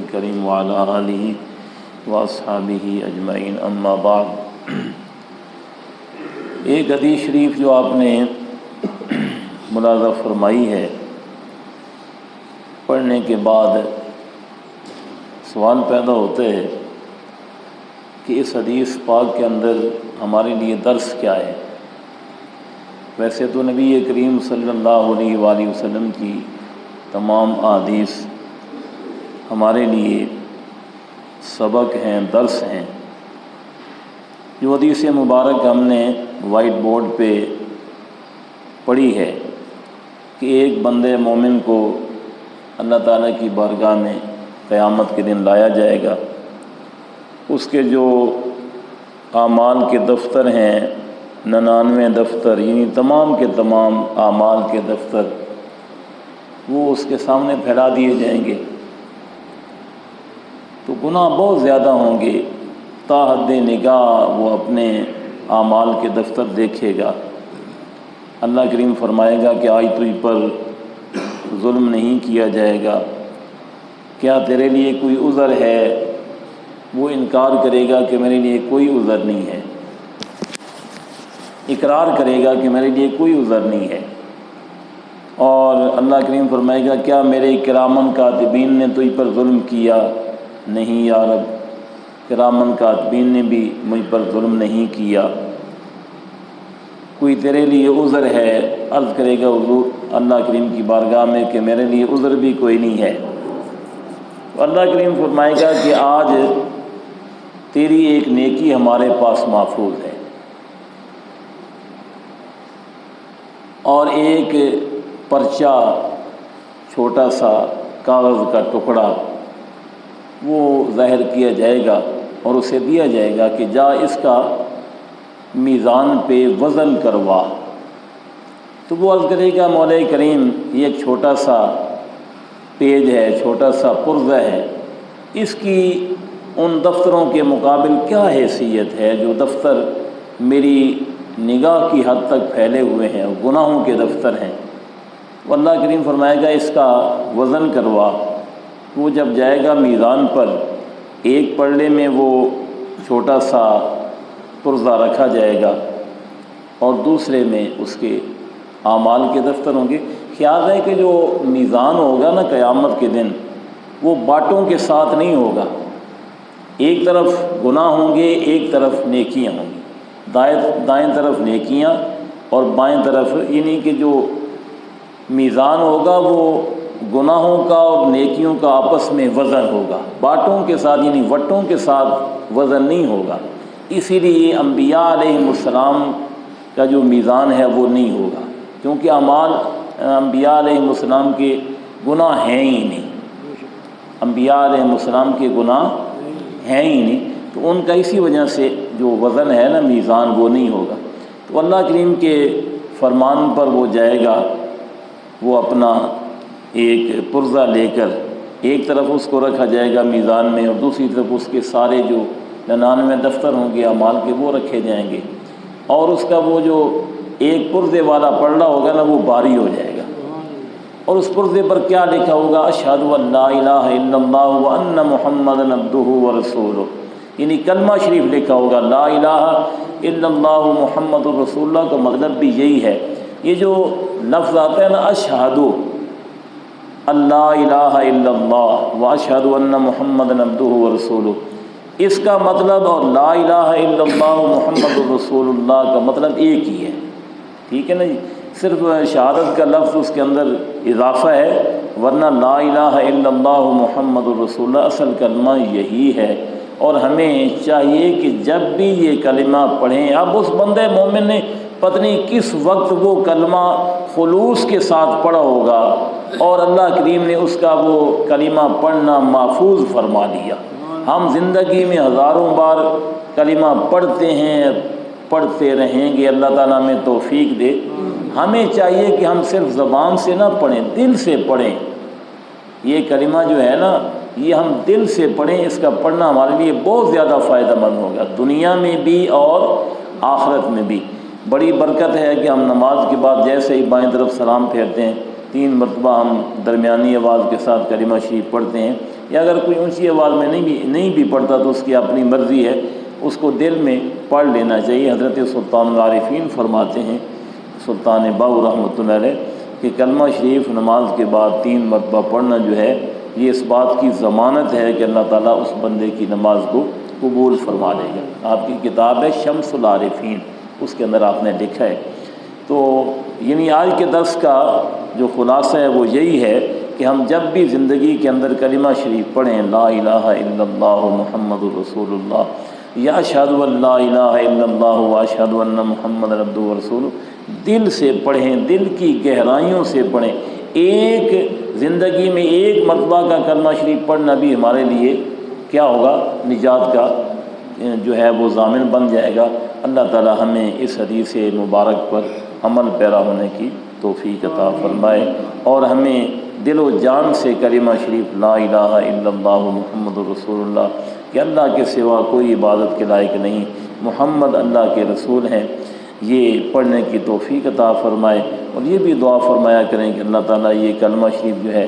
الکریم وعلی آلہ واصحابہ اجمعین، اما بعد۔ ایک حدیث شریف جو آپ نے ملاحظہ فرمائی ہے، پڑھنے کے بعد سوال پیدا ہوتے ہیں کہ اس حدیث پاک کے اندر ہمارے لیے درس کیا ہے۔ ویسے تو نبی کریم صلی اللہ علیہ وآلہ وسلم کی تمام احادیث ہمارے لیے سبق ہیں، درس ہیں۔ جو حدیث مبارک ہم نے وائٹ بورڈ پہ پڑھی ہے کہ ایک بندے مومن کو اللہ تعالیٰ کی بارگاہ میں قیامت کے دن لایا جائے گا، اس کے جو اعمال کے دفتر ہیں 99 دفتر، یعنی تمام کے تمام اعمال کے دفتر وہ اس کے سامنے پھیلا دیے جائیں گے، تو گناہ بہت زیادہ ہوں گے۔ تا حد نگاہ وہ اپنے اعمال کے دفتر دیکھے گا۔ اللہ کریم فرمائے گا کہ آج تجھ پر ظلم نہیں کیا جائے گا، کیا تیرے لیے کوئی عذر ہے؟ وہ انکار کرے گا کہ میرے لیے کوئی عذر نہیں ہے، اقرار کرے گا کہ میرے لیے کوئی عذر نہیں ہے، اور اللہ کریم فرمائے گا کیا میرے کرامن کاتبین نے تجھ پر ظلم کیا؟ نہیں یا رب، کرامن کاتبین نے بھی مجھ پر ظلم نہیں کیا۔ کوئی تیرے لیے عذر ہے؟ عرض کرے گا حضور اللہ کریم کی بارگاہ میں کہ میرے لیے عذر بھی کوئی نہیں ہے۔ تو اللہ کریم فرمائے گا کہ آج تیری ایک نیکی ہمارے پاس محفوظ ہے، اور ایک پرچہ چھوٹا سا کاغذ کا ٹکڑا وہ ظاہر کیا جائے گا اور اسے دیا جائے گا کہ جا اس کا میزان پہ وزن کروا۔ تو وہ عرض کرے گا مولا کریم یہ ایک چھوٹا سا پیج ہے، چھوٹا سا پرزہ ہے، اس کی ان دفتروں کے مقابل کیا حیثیت ہے جو دفتر میری نگاہ کی حد تک پھیلے ہوئے ہیں، گناہوں کے دفتر ہیں۔ وہ اللہ کریم فرمائے گا اس کا وزن کروا۔ وہ جب جائے گا میزان پر، ایک پلڑے میں وہ چھوٹا سا پرزہ رکھا جائے گا اور دوسرے میں اس کے اعمال کے دفتر ہوں گے۔ خیال ہے کہ جو میزان ہوگا نا قیامت کے دن، وہ باٹوں کے ساتھ نہیں ہوگا، ایک طرف گناہ ہوں گے، ایک طرف نیکیاں ہوں گی، دائیں طرف نیکیاں اور بائیں طرف، یعنی کہ جو میزان ہوگا وہ گناہوں کا اور نیکیوں کا آپس میں وزن ہوگا، باٹوں کے ساتھ یعنی وٹوں کے ساتھ وزن نہیں ہوگا۔ اسی لیے انبیاء علیہ السلام کا جو میزان ہے وہ نہیں ہوگا، کیونکہ اعمال انبیاء علیہ السلام کے گناہ ہیں ہی نہیں، انبیاء علیہ السلام کے گناہ ہیں ہی نہیں، تو ان کا اسی وجہ سے جو وزن ہے نا میزان وہ نہیں ہوگا۔ تو اللہ کریم کے فرمان پر وہ جائے گا، وہ اپنا ایک پرزہ لے کر ایک طرف اس کو رکھا جائے گا میزان میں، اور دوسری طرف اس کے سارے جو 99 دفتر ہوں گے اعمال کے وہ رکھے جائیں گے، اور اس کا وہ جو ایک پرزے والا پلڑا ہوگا نا وہ باری ہو جائے گا، اور اس پرزے پر کیا لکھا ہوگا؟ اشہد ان لا الہ الا اللہ وان محمد عبدہ ورسولہ، یعنی کلمہ شریف لکھا ہوگا، لا الہ الا اللہ محمد الرسول اللہ کا مطلب بھی یہی ہے۔ یہ جو لفظ آتا ہے نا اشہد اللہ الہ الا اللہ واشہد ان محمد عبدہ ورسولہ، اس کا مطلب اور لا الہ الا اللہ محمد الرسول اللہ کا مطلب ایک ہی ہے، ٹھیک ہے نا جی؟ صرف شہادت کا لفظ اس کے اندر اضافہ ہے، ورنہ لا الہ الا اللہ محمد الرسول اللہ اصل کلمہ یہی ہے۔ اور ہمیں چاہیے کہ جب بھی یہ کلمہ پڑھیں، اب اس بندے مومن نے پتہ نہیں کس وقت وہ کلمہ خلوص کے ساتھ پڑھا ہوگا، اور اللہ کریم نے اس کا وہ کلمہ پڑھنا محفوظ فرما دیا۔ ہم زندگی میں ہزاروں بار کلمہ پڑھتے ہیں، پڑھتے رہیں گے، اللہ تعالیٰ میں توفیق دے۔ ہمیں چاہیے کہ ہم صرف زبان سے نہ پڑھیں، دل سے پڑھیں۔ یہ کلمہ جو ہے نا یہ ہم دل سے پڑھیں، اس کا پڑھنا ہمارے لیے بہت زیادہ فائدہ مند ہوگا، دنیا میں بھی اور آخرت میں بھی۔ بڑی برکت ہے کہ ہم نماز کے بعد جیسے ہی بائیں طرف سلام پھیرتے ہیں 3 مرتبہ ہم درمیانی آواز کے ساتھ کلمہ شریف پڑھتے ہیں، یا اگر کوئی اونچی آواز میں نہیں بھی پڑھتا تو اس کی اپنی مرضی ہے، اس کو دل میں پڑھ لینا چاہیے۔ حضرت سلطان العارفین فرماتے ہیں، سلطان باؤ رحمۃ اللہ علیہ، کہ کلمہ شریف نماز کے بعد 3 مرتبہ پڑھنا جو ہے یہ اس بات کی ضمانت ہے کہ اللہ تعالیٰ اس بندے کی نماز کو قبول فرما لے گا۔ آپ کی کتاب ہے شمس العارفین، اس کے اندر آپ نے لکھا ہے۔ تو یعنی آج کے درس کا جو خلاصہ ہے وہ یہی ہے کہ ہم جب بھی زندگی کے اندر کلمہ شریف پڑھیں، لا الہ الا اللہ محمد رسول اللہ، یا اشہد ان لا الہ الا اللہ و اشہد ان محمد عبدہ و رسولہ، دل سے پڑھیں، دل کی گہرائیوں سے پڑھیں۔ ایک زندگی میں ایک مرتبہ کا کلمہ شریف پڑھنا بھی ہمارے لیے کیا ہوگا؟ نجات کا جو ہے وہ ضامن بن جائے گا۔ اللہ تعالی ہمیں اس حدیث مبارک پر عمل پیرا ہونے کی توفیق عطا فرمائے، اور ہمیں دل و جان سے کلمہ شریف لا الہ الا اللہ محمد رسول اللہ کہ اللہ کے سوا کوئی عبادت کے لائق نہیں، محمد اللہ کے رسول ہیں، یہ پڑھنے کی توفیق عطا فرمائے۔ اور یہ بھی دعا فرمایا کریں کہ اللہ تعالیٰ یہ کلمہ شریف جو ہے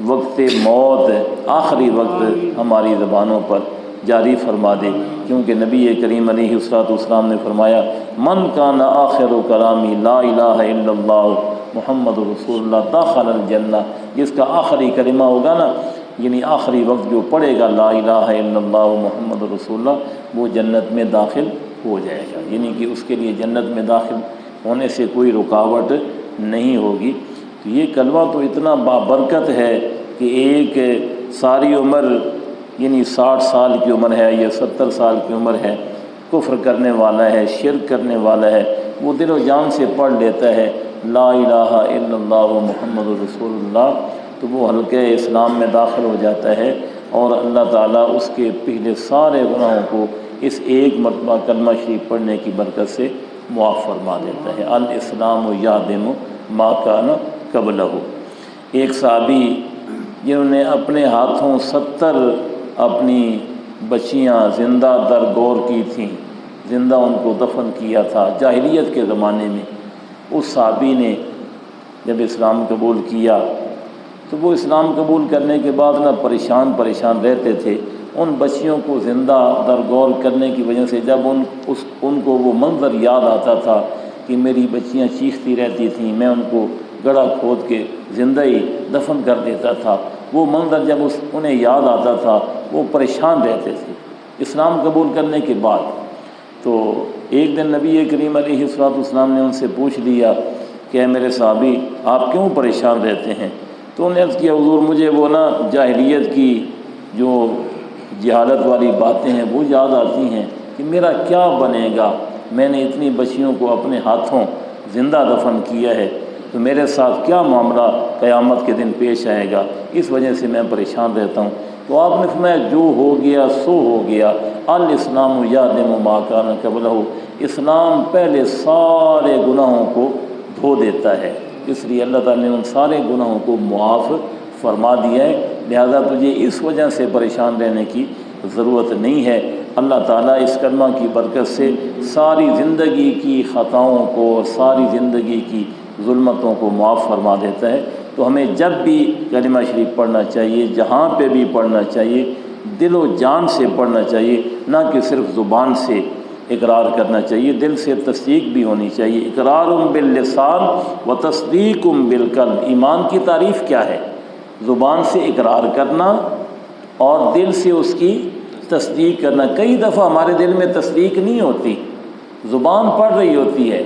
وقت موت، آخری وقت ہماری زبانوں پر جاری فرما دے، کیونکہ نبی کریم علیہ الصلوۃ والسلام نے فرمایا من کان آخر کلامی لا الہ الا اللہ محمد رسول اللہ دخل الجنہ، جس کا آخری کلمہ ہوگا نا، یعنی آخری وقت جو پڑھے گا لا الہ الا اللہ محمد رسول اللہ، وہ جنت میں داخل ہو جائے گا، یعنی کہ اس کے لیے جنت میں داخل ہونے سے کوئی رکاوٹ نہیں ہوگی۔ تو یہ کلمہ تو اتنا بابرکت ہے کہ ایک ساری عمر، یعنی 60 سال کی عمر ہے یا 70 سال کی عمر ہے، کفر کرنے والا ہے، شرک کرنے والا ہے، وہ دل و جان سے پڑھ لیتا ہے لا الہ الا اللہ محمد رسول اللہ، تو وہ حلقہ اسلام میں داخل ہو جاتا ہے، اور اللہ تعالیٰ اس کے پچھلے سارے گناہوں کو اس ایک مرتبہ کلمہ شریف پڑھنے کی برکت سے معاف فرما دیتا ہے۔ الاسلام یہدم ما کان قبلہ۔ ایک صحابی جنہوں نے اپنے ہاتھوں 70 اپنی بچیاں زندہ درگور کی تھیں، زندہ ان کو دفن کیا تھا جاہلیت کے زمانے میں، اس صحابی نے جب اسلام قبول کیا تو وہ اسلام قبول کرنے کے بعد نہ پریشان رہتے تھے۔ ان بچیوں کو زندہ درگور کرنے کی وجہ سے جب ان کو وہ منظر یاد آتا تھا کہ میری بچیاں چیختی رہتی تھیں، میں ان کو گڑھا کھود کے زندہ ہی دفن کر دیتا تھا، وہ منظر جب انہیں یاد آتا تھا وہ پریشان رہتے تھے اسلام قبول کرنے کے بعد۔ تو ایک دن نبی کریم علیہ الصلوۃ والسلام نے ان سے پوچھ لیا کہ اے میرے صحابی آپ کیوں پریشان رہتے ہیں؟ تو انہوں نے عرض کیا حضور مجھے وہ نا جاہلیت کی جو جہالت والی باتیں ہیں وہ یاد آتی ہیں کہ میرا کیا بنے گا، میں نے اتنی بچیوں کو اپنے ہاتھوں زندہ دفن کیا ہے، تو میرے ساتھ کیا معاملہ قیامت کے دن پیش آئے گا، اس وجہ سے میں پریشان رہتا ہوں۔ تو آپ نے فرمایا جو ہو گیا سو ہو گیا، الاسلام یہدم ما کان قبلہ، اسلام پہلے سارے گناہوں کو دھو دیتا ہے، اس لیے اللہ تعالیٰ نے ان سارے گناہوں کو معاف فرما دیا ہے، لہذا تجھے اس وجہ سے پریشان رہنے کی ضرورت نہیں ہے۔ اللہ تعالیٰ اس کلمہ کی برکت سے ساری زندگی کی خطاؤں کو اور ساری زندگی کی ظلمتوں کو معاف فرما دیتا ہے۔ تو ہمیں جب بھی کلمہ شریف پڑھنا چاہیے، جہاں پہ بھی پڑھنا چاہیے، دل و جان سے پڑھنا چاہیے، نہ کہ صرف زبان سے اقرار کرنا چاہیے، دل سے تصدیق بھی ہونی چاہیے۔ اقرار باللسان و تصدیق بالقلب، ایمان کی تعریف کیا ہے؟ زبان سے اقرار کرنا اور دل سے اس کی تصدیق کرنا۔ کئی دفعہ ہمارے دل میں تصدیق نہیں ہوتی، زبان پڑھ رہی ہوتی ہے،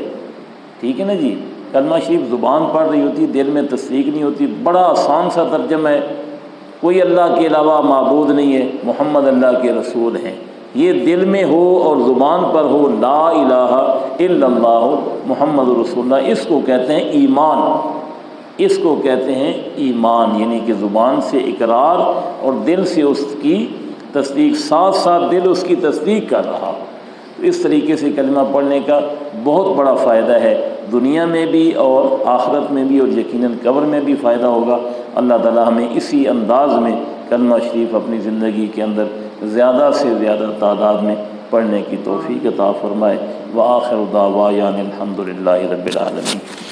ٹھیک ہے نا جی، کلمہ شریف زبان پڑھ رہی ہوتی، دل میں تصدیق نہیں ہوتی۔ بڑا آسان سا ترجمہ ہے، کوئی اللہ کے علاوہ معبود نہیں ہے، محمد اللہ کے رسول ہیں، یہ دل میں ہو اور زبان پر ہو لا الہ الا اللہ محمد رسول اللہ، اس کو کہتے ہیں ایمان، اس کو کہتے ہیں ایمان، یعنی کہ زبان سے اقرار اور دل سے اس کی تصدیق، ساتھ ساتھ دل اس کی تصدیق کر رہا۔ تو اس طریقے سے کلمہ پڑھنے کا بہت بڑا فائدہ ہے، دنیا میں بھی اور آخرت میں بھی، اور یقیناً قبر میں بھی فائدہ ہوگا۔ اللہ تعالی ہمیں اسی انداز میں کلمہ شریف اپنی زندگی کے اندر زیادہ سے زیادہ تعداد میں پڑھنے کی توفیق عطا فرمائے۔ وآخر دعوانا الحمد للہ رب العالمین۔